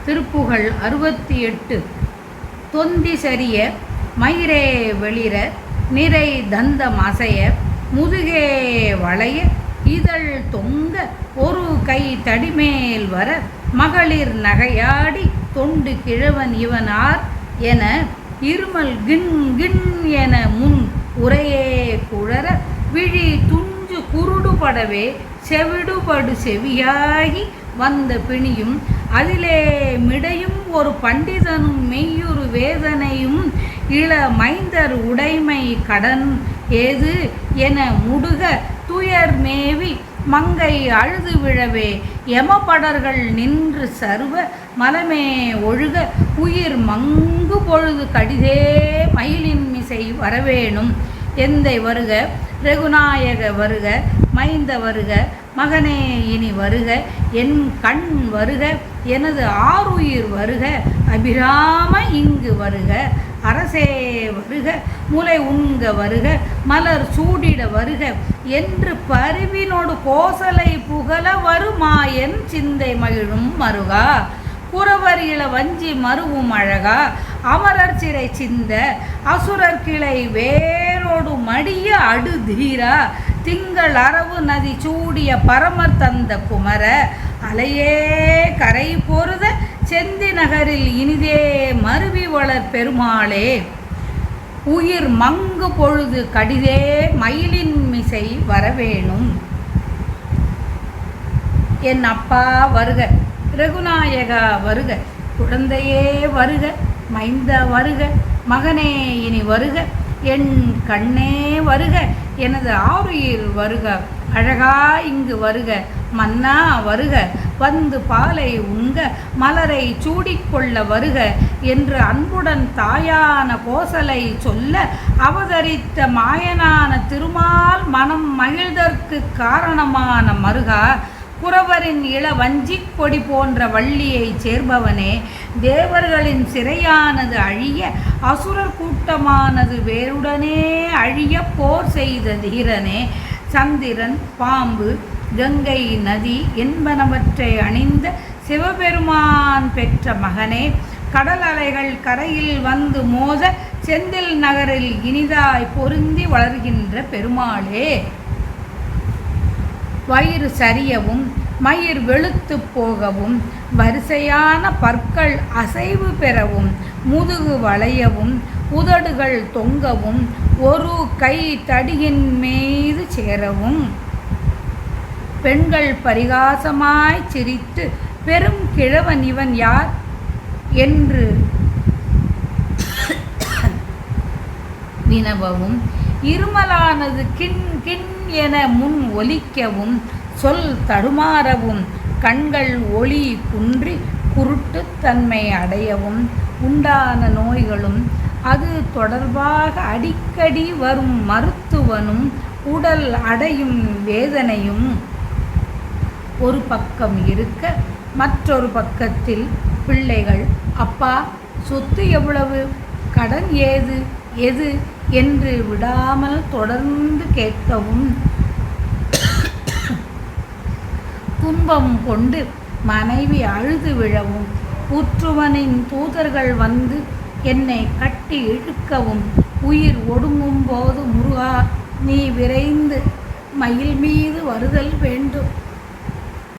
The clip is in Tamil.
திருப்புகழ் 68. தொந்தி சரிய மயிரே வெளிர நிறை தந்தம் அசைய முதுகே வளைய இதழ் தொங்க ஒரு கை தடிமேல் வர மகளிர் நகையாடி தொண்டு கிழவன் இவனார் என இருமல் கிண் கிண் என முன் உரையே குழற விழி துஞ்சு குருடுபடவே செவிடுபடு செவியாகி வந்த பிணியும் அதிலே மிடையும் ஒரு பண்டிதனும் மெய்யுறு வேதனையும் இள மைந்தர் உடைமை கடன் ஏது என முடுக துயர் மேவி மங்கை அழுது விழவே எமபடர்கள் நின்று சர்வ மலமே ஒழுக உயிர் மங்கு பொழுது கடிதே மயிலின் மிசை வரவேணும் எந்தை வருக ரகுநாயக வருக மைந்த வருக மகனே இனி வருக என் கண் வருக எனது ஆருயிர் வருக அபிராம இங்கு வருக அரசே வருக முலை உண்க வருக மலர் சூடிட வருக என்று பரிவினோடு கோசலை புகழ வருமாயன் சிந்தை மகிழும் மருகா குறவர் இள வஞ்சி மருவும் அழகா அமரர் சிறை சிந்த அசுரர் கிளை வேரோடு மடிய அடுதீரா திங்கள் அரவு நதி சூடிய பரமர் தந்த குமர அலையே கரை பொருத செந்தி நகரில் இனிதே மருவி வளர் பெருமாளே உயிர் மங்கு பொழுது கடிதே மயிலின் மிசை வரவேணும். என் அப்பா வருக ரகுநாயகா வருக குழந்தையே வருக மைந்த வருக மகனே இனி வருக என் கண்ணே வருக எனது ஆருயிர் வருக அழகா இங்கு வருக மன்னா வருக வந்து பாலை உண்க மலரை சூடிக்கொள்ள வருக என்று அன்புடன் தாயான கோசலை சொல்ல அவதரித்த மாயனான திருமால் மனம் மகிழ்தற்கு காரணமான மருகா குறவரின் இள வஞ்சிக் கொடி போன்ற வள்ளியை சேர்பவனே தேவர்களின் சிறையானது அழிய அசுரர் கூட்டமானது வேருடனே அழிய போர் செய்த தீரனே சந்திரன் பாம்பு கங்கை நதி என்பனவற்றை அணிந்த சிவபெருமான் பெற்ற மகனே கடல் அலைகள் கரையில் வந்து மோத செந்தில் நகரில் இனிதாய் பொருந்தி வளர்கின்ற பெருமாளே வயிறு சரியவும் மயிர் வெளுத்து போகவும் வரிசையான பற்கள் அசைவு பெறவும் முதுகு வளையவும் உதடுகள் தொங்கவும் ஒரு கை தடியின் மீது சேரவும் பெண்கள் பரிகாசமாய் சிரித்து பெரும் கிழவன் இவன் யார் என்று வினவவும் இருமலானது கிண் கிண் என முன் ஒலிக்கவும் சொல் தடுமாறவும் கண்கள் ஒளி குன்றி குருட்டுத்தன்மை அடையவும் உண்டான நோய்களும் அது தொடர்பாக அடிக்கடி வரும் மருத்துவனும் உடல் அடையும் வேதனையும் ஒரு பக்கம் இருக்க மற்றொரு பக்கத்தில் பிள்ளைகள் அப்பா சொத்து எவ்வளவு கடன் ஏது எது என்று விடாமல் தொடர்ந்து கேட்கவும் துன்பம் கொண்டு மனைவி அழுது விழவும் ஊற்றுவனின் தூதர்கள் வந்து என்னை கட்டி இழுக்கவும் உயிர் ஒடுங்கும் போது முருகா நீ விரைந்து மயில் மீது வருதல் வேண்டும்.